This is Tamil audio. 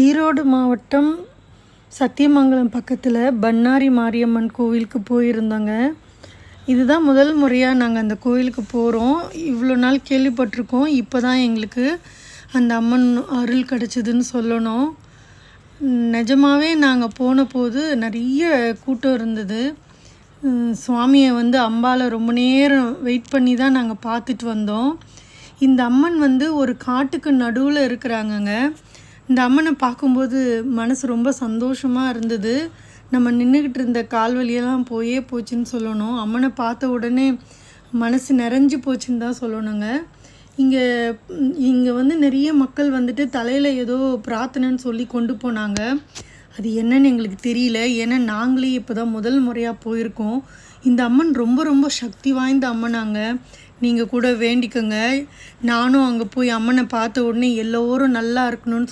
ஈரோடு மாவட்டம் சத்தியமங்கலம் பக்கத்தில் பண்ணாரி மாரியம்மன் கோவிலுக்கு போயிருந்தோங்க. இதுதான் முதல் முறையாக நாங்கள் அந்த கோவிலுக்கு போகிறோம். இவ்வளோ நாள் கேள்விப்பட்டிருக்கோம். இப்போ தான் எங்களுக்கு அந்த அம்மன் அருள் கிடச்சிதுன்னு சொல்லணும். நிஜமாகவே நாங்கள் போன போது நிறைய கூட்டம் இருந்தது. சுவாமியை அம்பாவை ரொம்ப நேரம் வெயிட் பண்ணி தான் நாங்கள் பார்த்துட்டு வந்தோம். இந்த அம்மன் ஒரு காட்டுக்கு நடுவில் இருக்கிறாங்கங்க. இந்த அம்மனை பார்க்கும்போது மனசு ரொம்ப சந்தோஷமாக இருந்தது. நம்ம நின்றுக்கிட்டு இருந்த கால்வலியெல்லாம் போச்சுன்னு சொல்லணும். அம்மனை பார்த்த உடனே மனசு நிறைஞ்சு போச்சுன்னு தான் சொல்லணுங்க. இங்கே நிறைய மக்கள் தலையில் ஏதோ பிரார்த்தனைன்னு சொல்லி கொண்டு போனாங்க. அது என்னன்னு எங்களுக்கு தெரியல. ஏன்னா நாங்களே இப்போ தான் முதல் முறையாக போயிருக்கோம். இந்த அம்மன் ரொம்ப ரொம்ப சக்தி வாய்ந்த அம்மனாங்க. நீங்கள் கூட வேண்டிக்கோங்க. நானும் அங்கே போய் அம்மனை பார்த்த உடனே எல்லோரும் நல்லா இருக்கணும்னு